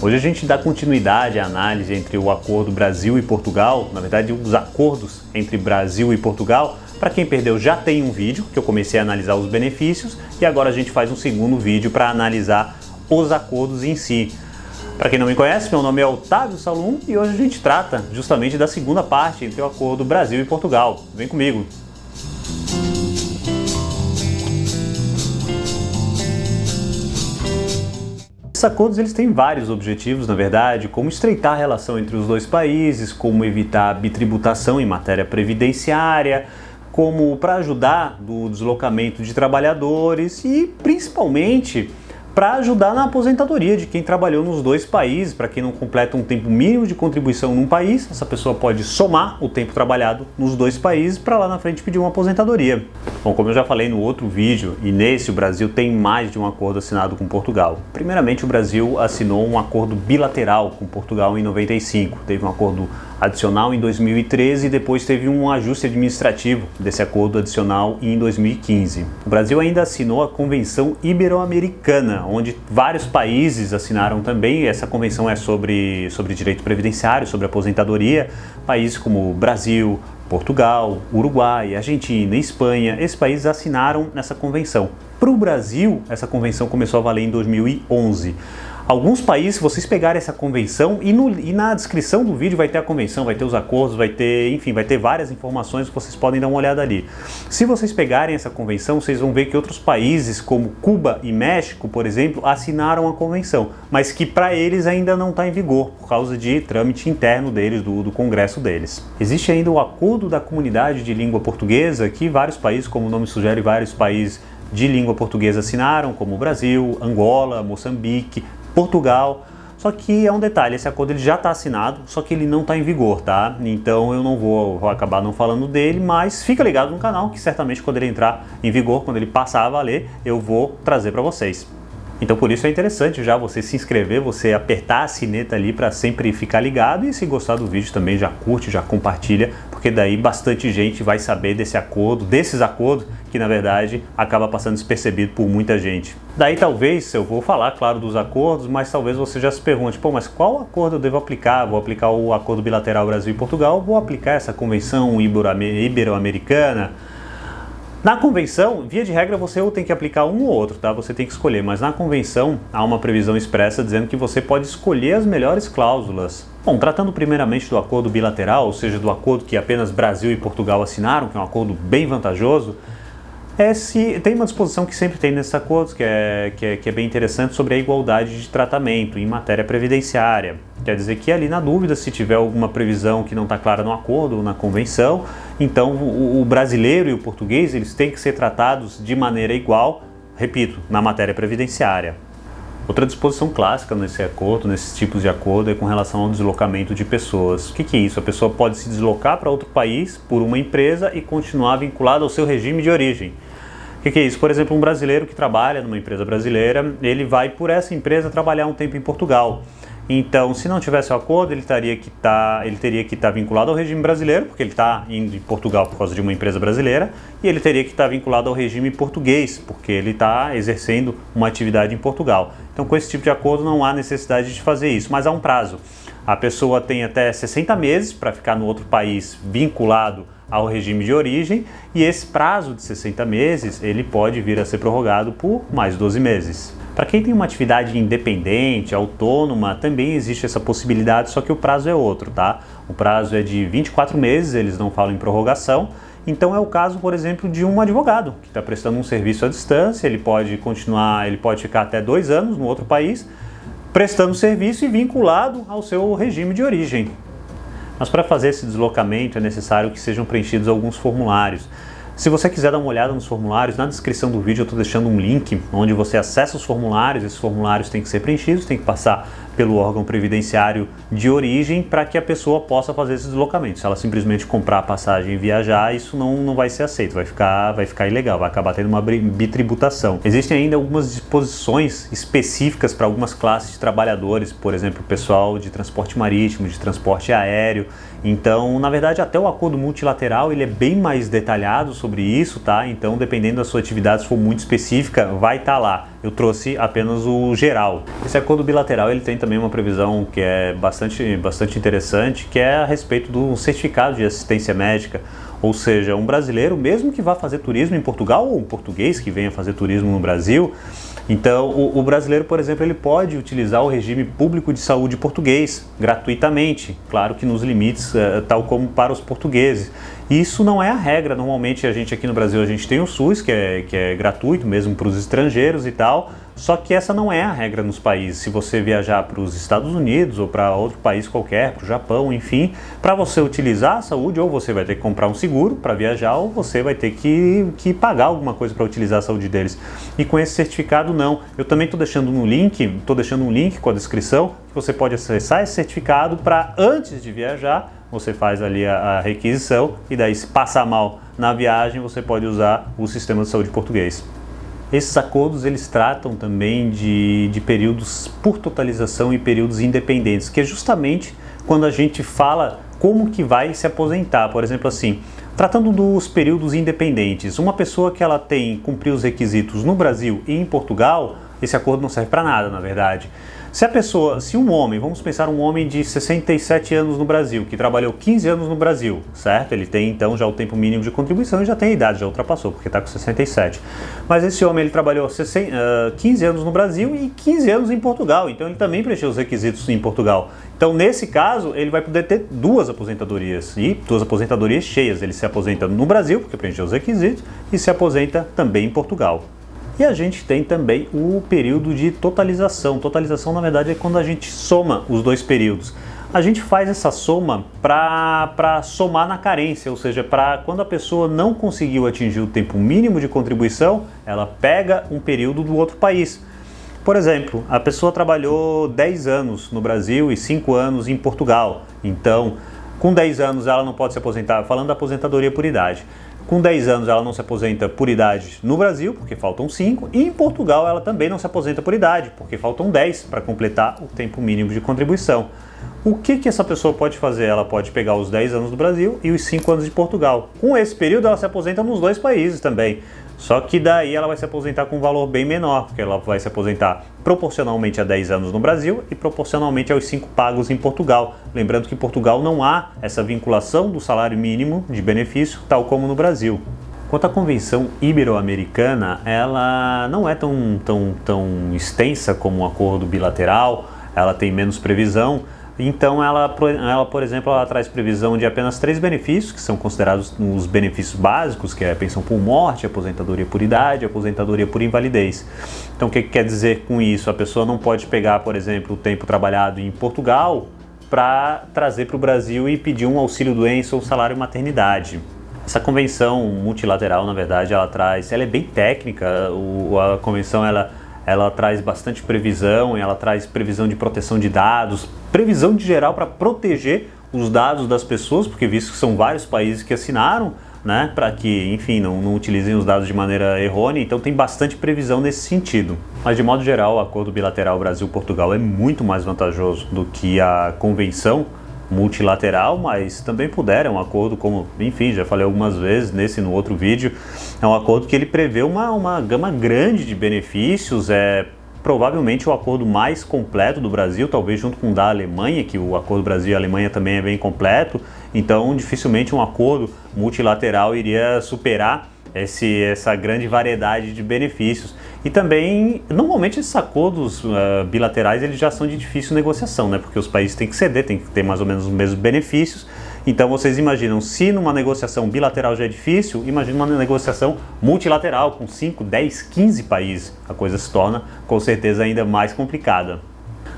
Hoje a gente dá continuidade à análise entre o acordo Brasil e Portugal, na verdade os acordos entre Brasil e Portugal. Para quem perdeu, já tem um vídeo que eu comecei a analisar os benefícios e agora a gente faz um segundo vídeo para analisar os acordos em si. Para quem não me conhece, meu nome é Otávio Salum e hoje a gente trata justamente da segunda parte entre o acordo Brasil e Portugal. Vem comigo! Esses acordos eles têm vários objetivos, na verdade, como estreitar a relação entre os dois países, como evitar a bitributação em matéria previdenciária, como para ajudar no deslocamento de trabalhadores e, principalmente, para ajudar na aposentadoria de quem trabalhou nos dois países. Para quem não completa um tempo mínimo de contribuição num país, essa pessoa pode somar o tempo trabalhado nos dois países para lá na frente pedir uma aposentadoria. Bom, como eu já falei no outro vídeo, e nesse o Brasil tem mais de um acordo assinado com Portugal. Primeiramente, o Brasil assinou um acordo bilateral com Portugal em 95. Teve um acordo adicional em 2013 e depois teve um ajuste administrativo desse acordo adicional em 2015. O Brasil ainda assinou a Convenção Ibero-Americana, onde vários países assinaram também. Essa convenção é sobre direito previdenciário, sobre aposentadoria. Países como Brasil, Portugal, Uruguai, Argentina e Espanha, esses países assinaram essa convenção. Para o Brasil, essa convenção começou a valer em 2011. Alguns países, se vocês pegarem essa convenção, e na descrição do vídeo vai ter a convenção, vai ter os acordos, vai ter várias informações que vocês podem dar uma olhada ali. Se vocês pegarem essa convenção, vocês vão ver que outros países, como Cuba e México, por exemplo, assinaram a convenção, mas que para eles ainda não está em vigor, por causa de trâmite interno deles, do Congresso deles. Existe ainda o Acordo da Comunidade de Língua Portuguesa, que vários países, como o nome sugere, vários países de língua portuguesa assinaram, como o Brasil, Angola, Moçambique, Portugal. Só que é um detalhe, esse acordo ele já está assinado, só que ele não está em vigor, tá? Então eu não vou acabar não falando dele, mas fica ligado no canal que certamente quando ele entrar em vigor, quando ele passar a valer, eu vou trazer para vocês. Então por isso é interessante já você se inscrever, você apertar a sineta ali para sempre ficar ligado e se gostar do vídeo também já curte, já compartilha, porque daí bastante gente vai saber desse acordo, desses acordos que na verdade acaba passando despercebido por muita gente. Daí talvez, eu vou falar claro dos acordos, mas talvez você já se pergunte, pô, mas qual acordo eu devo aplicar? Vou aplicar o acordo bilateral Brasil e Portugal, vou aplicar essa convenção ibero-americana? Na convenção, via de regra, você ou tem que aplicar um ou outro, tá? Você tem que escolher, mas na convenção há uma previsão expressa dizendo que você pode escolher as melhores cláusulas. Bom, tratando primeiramente do acordo bilateral, ou seja, do acordo que apenas Brasil e Portugal assinaram, que é um acordo bem vantajoso, tem uma disposição que sempre tem nesses acordos, que é bem interessante, sobre a igualdade de tratamento em matéria previdenciária. Quer dizer que ali na dúvida, se tiver alguma previsão que não está clara no acordo ou na convenção, então o brasileiro e o português eles têm que ser tratados de maneira igual, repito, na matéria previdenciária. Outra disposição clássica nesse acordo, nesses tipos de acordo, é com relação ao deslocamento de pessoas. O que é isso? A pessoa pode se deslocar para outro país por uma empresa e continuar vinculada ao seu regime de origem. O que é isso? Por exemplo, um brasileiro que trabalha numa empresa brasileira, ele vai por essa empresa trabalhar um tempo em Portugal. Então, se não tivesse o acordo, ele teria que estar vinculado ao regime brasileiro, porque ele está indo em Portugal por causa de uma empresa brasileira, e ele teria que estar vinculado ao regime português, porque ele está exercendo uma atividade em Portugal. Então, com esse tipo de acordo, não há necessidade de fazer isso, mas há um prazo. A pessoa tem até 60 meses para ficar no outro país vinculado ao regime de origem, e esse prazo de 60 meses, ele pode vir a ser prorrogado por mais 12 meses. Para quem tem uma atividade independente, autônoma, também existe essa possibilidade, só que o prazo é outro, tá? O prazo é de 24 meses, eles não falam em prorrogação. Então é o caso, por exemplo, de um advogado que está prestando um serviço à distância, ele pode ficar até 2 anos no outro país, prestando serviço e vinculado ao seu regime de origem. Mas para fazer esse deslocamento é necessário que sejam preenchidos alguns formulários. Se você quiser dar uma olhada nos formulários, na descrição do vídeo eu estou deixando um link onde você acessa os formulários. Esses formulários têm que ser preenchidos, tem que passar pelo órgão previdenciário de origem para que a pessoa possa fazer esse deslocamento. Se ela simplesmente comprar a passagem e viajar, isso não vai ser aceito, vai ficar ilegal, vai acabar tendo uma bitributação. Existem ainda algumas disposições específicas para algumas classes de trabalhadores, por exemplo, o pessoal de transporte marítimo, de transporte aéreo. Então, na verdade, até o acordo multilateral ele é bem mais detalhado sobre sobre isso, tá? Então, dependendo da sua atividade, se for muito específica, vai estar lá. Eu trouxe apenas o geral. Esse acordo bilateral, ele tem também uma previsão que é bastante interessante, que é a respeito do certificado de assistência médica. Ou seja, um brasileiro, mesmo que vá fazer turismo em Portugal, ou um português que venha fazer turismo no Brasil, então o brasileiro, por exemplo, ele pode utilizar o regime público de saúde português gratuitamente, claro que nos limites, tal como para os portugueses. Isso não é a regra. Normalmente a gente aqui no Brasil, a gente tem o SUS, que é gratuito mesmo para os estrangeiros e tal, só que essa não é a regra nos países. Se você viajar para os Estados Unidos ou para outro país qualquer, para o Japão, enfim, para você utilizar a saúde, ou você vai ter que comprar um seguro para viajar, ou você vai ter que pagar alguma coisa para utilizar a saúde deles. E com esse certificado, não. Eu também estou deixando um link com a descrição, que você pode acessar esse certificado para, antes de viajar, você faz ali a requisição e daí, se passar mal na viagem, você pode usar o sistema de saúde português. Esses acordos, eles tratam também de períodos por totalização e períodos independentes, que é justamente quando a gente fala como que vai se aposentar. Por exemplo, assim, tratando dos períodos independentes, uma pessoa que ela cumpriu os requisitos no Brasil e em Portugal, esse acordo não serve para nada, na verdade. Se um homem, vamos pensar um homem de 67 anos no Brasil, que trabalhou 15 anos no Brasil, certo? Ele tem então já o tempo mínimo de contribuição e já tem a idade, já ultrapassou, porque está com 67. Mas esse homem, ele trabalhou 15 anos no Brasil e 15 anos em Portugal, então ele também preencheu os requisitos em Portugal. Então, nesse caso, ele vai poder ter duas aposentadorias, e duas aposentadorias cheias. Ele se aposenta no Brasil, porque preencheu os requisitos, e se aposenta também em Portugal. E a gente tem também o período de totalização. Totalização, na verdade, é quando a gente soma os dois períodos. A gente faz essa soma para somar na carência, ou seja, para quando a pessoa não conseguiu atingir o tempo mínimo de contribuição, ela pega um período do outro país. Por exemplo, a pessoa trabalhou 10 anos no Brasil e 5 anos em Portugal. Então, com 10 anos ela não pode se aposentar, falando da aposentadoria por idade. Com 10 anos ela não se aposenta por idade no Brasil, porque faltam 5, e em Portugal ela também não se aposenta por idade, porque faltam 10 para completar o tempo mínimo de contribuição. O que essa pessoa pode fazer? Ela pode pegar os 10 anos do Brasil e os 5 anos de Portugal. Com esse período ela se aposenta nos dois países também. Só que daí ela vai se aposentar com um valor bem menor, porque ela vai se aposentar proporcionalmente a 10 anos no Brasil e proporcionalmente aos 5 pagos em Portugal. Lembrando que em Portugal não há essa vinculação do salário mínimo de benefício, tal como no Brasil. Quanto à Convenção Ibero-Americana, ela não é tão extensa como um acordo bilateral, ela tem menos previsão. Então ela, por exemplo, ela traz previsão de apenas 3 benefícios, que são considerados os benefícios básicos, que é a pensão por morte, aposentadoria por idade, aposentadoria por invalidez. Então o que quer dizer com isso? A pessoa não pode pegar, por exemplo, o tempo trabalhado em Portugal para trazer para o Brasil e pedir um auxílio-doença ou salário maternidade. Essa convenção multilateral, na verdade, ela é bem técnica. A convenção ela traz bastante previsão, ela traz previsão de proteção de dados, previsão de geral para proteger os dados das pessoas, porque visto que são vários países que assinaram, né, para que, enfim, não utilizem os dados de maneira errônea, então tem bastante previsão nesse sentido. Mas de modo geral, o acordo bilateral Brasil-Portugal é muito mais vantajoso do que a convenção multilateral, mas também é um acordo, como, enfim, já falei algumas vezes nesse e no outro vídeo, é um acordo que ele prevê uma gama grande de benefícios, provavelmente o acordo mais completo do Brasil, talvez junto com o da Alemanha, que o acordo Brasil e Alemanha também é bem completo, então dificilmente um acordo multilateral iria superar essa grande variedade de benefícios. E também, normalmente esses acordos bilaterais eles já são de difícil negociação, né? Porque os países têm que ceder, têm que ter mais ou menos os mesmos benefícios. Então vocês imaginam, se numa negociação bilateral já é difícil, imagina uma negociação multilateral com 5, 10, 15 países. A coisa se torna com certeza ainda mais complicada.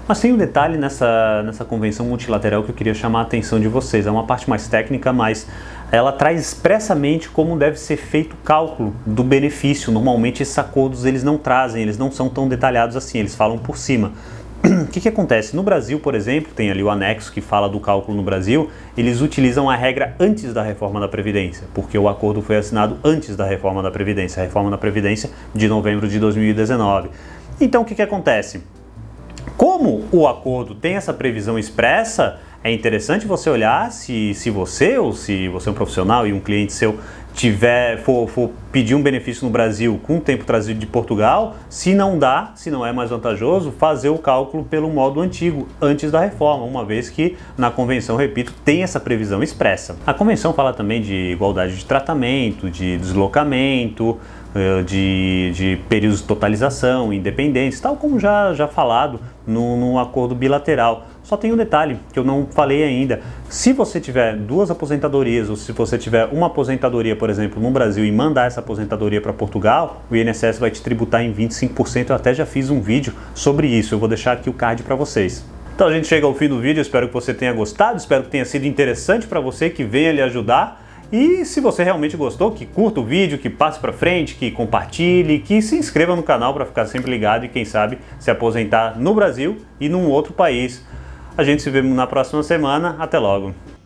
Mas tem um detalhe nessa convenção multilateral que eu queria chamar a atenção de vocês. É uma parte mais técnica, mas ela traz expressamente como deve ser feito o cálculo do benefício. Normalmente esses acordos eles não trazem, eles não são tão detalhados assim, eles falam por cima. O que acontece? No Brasil, por exemplo, tem ali o anexo que fala do cálculo no Brasil, eles utilizam a regra antes da reforma da Previdência, porque o acordo foi assinado antes da reforma da Previdência, a reforma da Previdência de novembro de 2019. Então o que acontece? Como o acordo tem essa previsão expressa, É interessante você olhar se você ou se você é um profissional e um cliente seu for pedir um benefício no Brasil com o tempo trazido de Portugal, se não dá, se não é mais vantajoso, fazer o cálculo pelo modo antigo, antes da reforma, uma vez que na convenção, repito, tem essa previsão expressa. A convenção fala também de igualdade de tratamento, de deslocamento, de períodos de totalização, independentes, tal como já falado no acordo bilateral. Só tem um detalhe que eu não falei ainda. Se você tiver duas aposentadorias ou se você tiver uma aposentadoria, por exemplo, no Brasil e mandar essa aposentadoria para Portugal, o INSS vai te tributar em 25%. Eu até já fiz um vídeo sobre isso. Eu vou deixar aqui o card para vocês. Então a gente chega ao fim do vídeo. Espero que você tenha gostado. Espero que tenha sido interessante para você, que venha lhe ajudar. E se você realmente gostou, que curta o vídeo, que passe para frente, que compartilhe, que se inscreva no canal para ficar sempre ligado e quem sabe se aposentar no Brasil e num outro país. A gente se vê na próxima semana. Até logo!